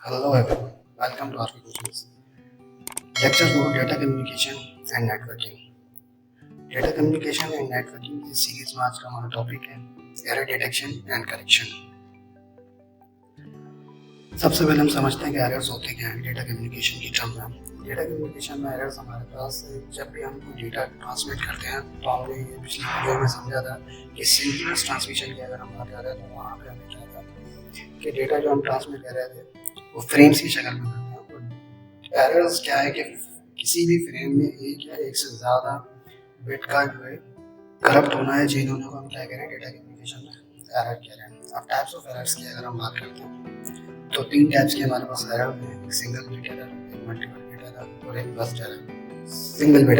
Hello everyone, welcome to RP Coachings. Lecture 4 Data Communication and Networking. Data Communication and Networking की series में आज का हमारा topic है एरर डिटेक्शन एंड करेक्शन। सबसे पहले हम समझते हैं कि एरर्स होते क्या हैं डेटा कम्युनिकेशन की टर्म में। डेटा कम्युनिकेशन में एरर्स हमारे पास जब भी हम कोई डेटा ट्रांसमिट करते हैं तो हमने ये पिछली वीडियो में समझा था कि सिंक्रोनस ट्रांसमिशन की अगर हम बात कर रहे हैं तो वहाँ पे हमें क्या था कि डेटा जो हम ट्रांसमिट कर रहे थे वो फ्रेम्स की शक्ल में करते हैं। तो एरर्स क्या है कि किसी भी फ्रेम में एक या एक से ज़्यादा बिट का जो है करप्ट होना है, चेंज होने को हम क्या कह रहे हैं डेटा कम्युनिकेशन में एरर कह रहे हैं। अब टाइप्स ऑफ एरर्स की अगर हम बात करते हैं तो तीन टाइप्स के हमारे पास एरर हैं, एक सिंगल बिट एरर, एक मल्टीपल बिट एरर और एक burst error. Single bit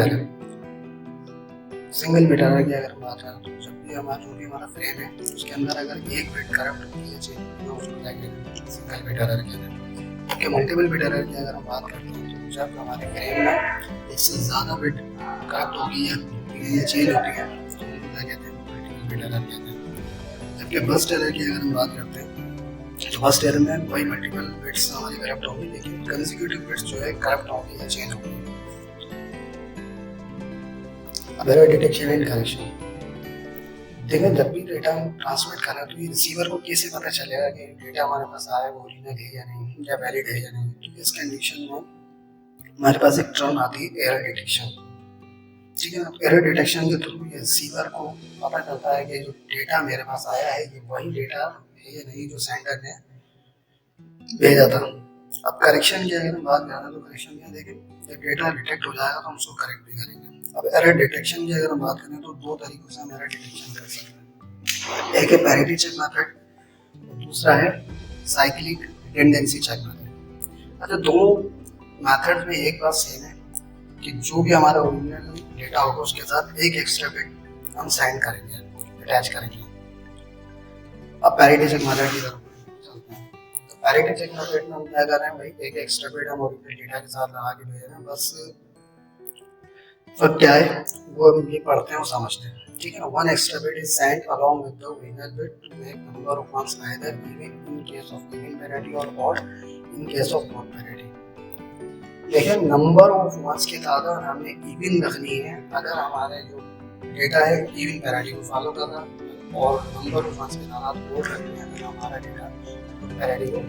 error की अगर हम बात करें तो जब भी हमारा जो भी हमारा फ्रेम है उसके अंदर अगर एक बिट करप्ट होती है, चेंज होती है, उसको क्या कहते हैं सिंगल बिट एरर कहते हैं। कि मल्टीपल बिट एरर की अगर हम बात करते हैं तो जब हमारे फ्रेम में एक से ज़्यादा बिट करप्ट होगी या चेंज होती है तो उनको क्या कहते हैं मल्टीपल बिट एरर कहते हैं। जबकि बस्ट एरर की अगर हम बात करते हैं तो बस्ट एरर में वही मल्टीपल बिट्स हमारी करप्ट होंगी लेकिन कंसेक्यूटिव बिट्स जो है करप्ट होंगी या चेंज होंगी। अब एरर डिटेक्शन एंड करेक्शन। देखिए जब भी डेटा हम ट्रांसमिट कर रहे हैं तो ये रिसीवर को कैसे पता चलेगा कि डेटा हमारे पास आया वो ओरिजिनल है या नहीं या वैलिड है या नहीं। तो इस कंडीशन में हमारे पास एक टर्म आती है एरर डिटेक्शन। ठीक है ना, एरर डिटेक्शन के थ्रू ये रिसीवर को पता चलता है कि जो डेटा मेरे पास आया है ये वही डेटा है या नहीं जो सेंडर ने भेजा था। अब करेक्शन की अगर हम बात करें तो करेक्शन क्या देखें जब डेटा डिटेक्ट हो जाएगा तो हम उसको करेक्ट भी करेंगे। अब एरर डिटेक्शन की अगर हम बात करें तो दो तरीकों से हम एरर डिटेक्शन कर सकते हैं। एक है पैरिटी चेक मेथड और दूसरा है साइक्लिक रिडंडेंसी चेक मेथड। अच्छा, दोनों मेथड में एक बात सेम है कि जो भी हमारा ओरिजिनल डेटा होगा उसके साथ एक एक्स्ट्रा बिट हम साइन करेंगे, अटैच करेंगे। अब पैरिटी चेक मेथड की तरफ चलते हैं। तो पैरिटी चेक मेथड में हम क्या कर रहे हैं भाई, एक एक्स्ट्रा बिट हम ओरिजिनल डेटा के साथ लगा के भेज रहे हैं, बस फर्क क्या है वो हम ये पढ़ते हैं और समझते हैं। ठीक है ना, one extra bit is sent along with the original bit to make number of ones either even in case of even parity और odd in case of odd parity. देखिए नंबर ऑफ वंस की तादाद हमने even रखनी है अगर हमारे जो डेटा है इवन पैरिटी को फॉलो कर रहा है और नंबर ऑफ वंस की तादाद ऑड रखनी है अगर हमारा डेटा पैरिटी को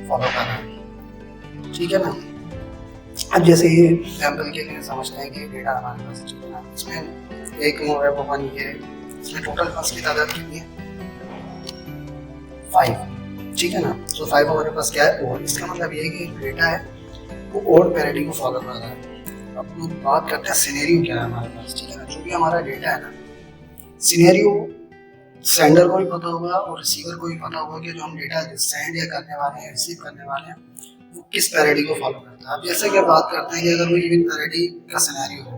फॉलो कर रहा है। ठीक है ना, अब जैसे ये एग्जाम्पल के लिए समझते हैं कि डेटा हमारे पास है ना, इसमें एक वेब ओपन ये है, इसमें टोटल फंस की तादाद कितनी है 5। ठीक है ना, तो 5 हमारे पास क्या है और इसका मतलब ये है कि डेटा है वो ओड पैरिटी को फॉलो कर रहा है। अब लोग बात करते हैं सिनेरियो क्या है हमारे पास। ठीक है ना, जो भी हमारा डेटा है ना सिनेरियो सेंडर को भी पता होगा और रिसीवर को भी पता होगा कि जो हम डेटा सेंड या करने वाले हैं रिसीव करने वाले हैं वो किस पैरिटी को फॉलो करता है। अब जैसे कि बात करते हैं कि अगर वो इवन पैरिटी का सिनेरियो है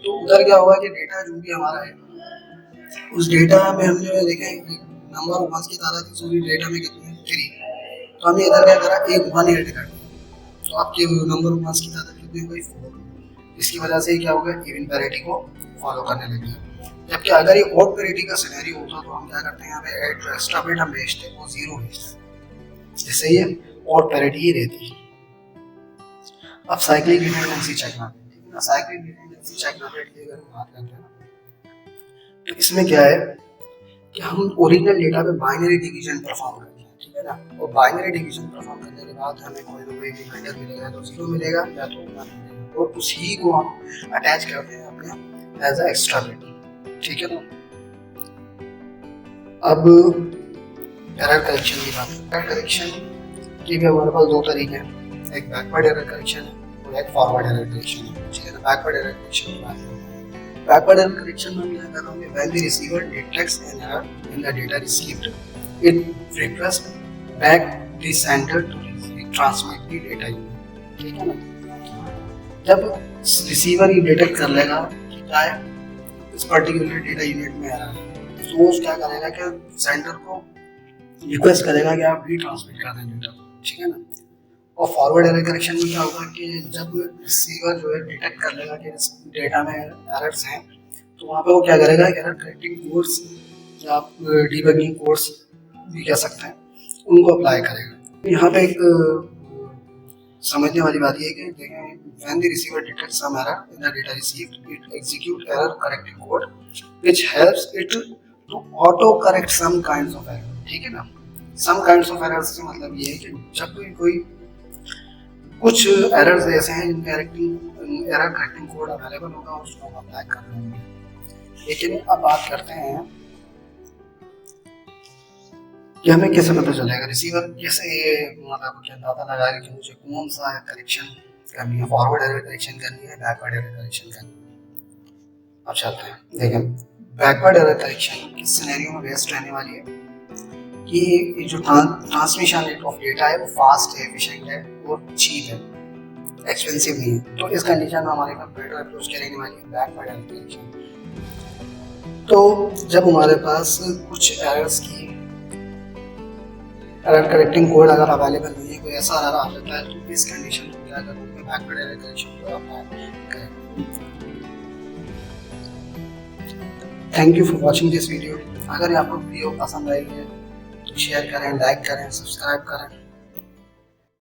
तो उधर क्या होगा कि डेटा जो भी हमारा है उस डेटा में हमने देखें नंबर ऑफ वंस की तादाद पूरी डेटा में कितनी है 3, तो हमने इधर क्या करा एक 1 ऐड कर दिया तो आपके नंबर ऑफ वंस की तादाद कितनी हो गई 4। इसकी वजह से क्या होगा इवन पैरिटी को फॉलो करने लग गया। जबकि अगर ये ऑड पैरिटी का सिनेरियो होता तो हम क्या करते हैं यहाँ पे ऐड जो एक्स्ट्रा बिट हम भेजते हैं वो 0 भेजते हैं, जिससे ये ऑड पैरिटी ही रहती है। अब साइक्लिक रिडंडेंसी चेक मेथड। ठीक है ना, साइक्लिक रिडंडेंसी चेक मेथड की अगर हम बात करते हैं ना तो इसमें क्या है कि हम ओरिजिनल डेटा पे बाइनरी डिवीजन परफॉर्म करते हैं। ठीक है ना, और बाइनरी डिवीजन परफॉर्म करने के बाद हमें कोई ना कोई रिमाइंडर मिलेगा तो 0 मिलेगा या तो 1 मिलेगा और उसी को हम अटैच करते हैं अपने एज अ एक्स्ट्रा बिट। ठीक है ना, अब एरर करेक्शन की बात करते हैं। करेक्शन के भी हमारे पास दो तरीके हैं, एक बैकवर्ड एरर करेक्शन है और एक फॉरवर्ड एरर करेक्शन है। ठीक है ना, बैकवर्ड एरर करेक्शन की बात करते हैं। बैकवर्ड एरर करेक्शन में हम क्या कर रहे हैं, when the receiver detects an error in the data received it request back the sender to transmit the data unit. ठीक है ना, जब रिसीवर ये डिटेक्ट कर लेगा कि क्या है इस पर्टिकुलर डेटा यूनिट में एरर है तो वो क्या करेगा कि सेंडर को रिक्वेस्ट करेगा कि आप रीट्रांसमिट कर दें डेटा। ठीक है ना, और फॉरवर्ड एरर करेक्शन में क्या होगा कि जब रिसीवर जो है डिटेक्ट कर लेगा कि डेटा में एरर्स हैं तो वहाँ पे वो क्या करेगा एरर करेक्टिंग कोड्स या आप डीबगिंग कोड्स भी कह सकते हैं उनको अप्लाई करेगा। यहाँ पे एक समझने वाली बात ये है कि देखें, when the receiver detects some error in the data received, it execute error correcting code which helps it to auto correct some kinds of error। ठीक है ना, some kinds of errors से मतलब ये है कि जब कोई कुछ एरर्स ऐसे हैं जिनका एरर करेक्टिंग कोड अवेलेबल होगा, उसको हम अप्लाई कर रहे होंगे। लेकिन अब बात करते हैं कि हमें कैसे पता चलेगा, रिसीवर कैसे ये मतलब क्या अंदाजा लगाएगा कि मुझे कौन सा करेक्शन करनी है, फॉरवर्ड एरर करेक्शन करनी है, बैकवर्ड एरर करेक्शन करनी है। अब चलते हैं, देखें बैकवर्ड एरर करेक्शन किस सिनेरियो में बेस्ट रहने वाली है कि जो ट्रांसमिशन रेट ऑफ डेटा है वो फास्ट है, एफिशिएंट है और चीप है, एक्सपेंसिव नहीं है। तो इस कंडीशन में हमारे पास बेटर अप्रोच क्या रहने वाली है, बैकवर्ड एरर करेक्शन। तो जब हमारे पास कुछ एरर्स की एरर करेक्टिंग कोड अगर अवेलेबल नहीं है, कोई ऐसा एरर आ जाता है, तो इस कंडीशन में क्या करूँगा, बैकवर्ड एरर करेक्शन को अप्लाई करें। Thank you for watching this video. अगर आपको वीडियो पसंद आई है तो शेयर करें, लाइक करें, सब्सक्राइब करें।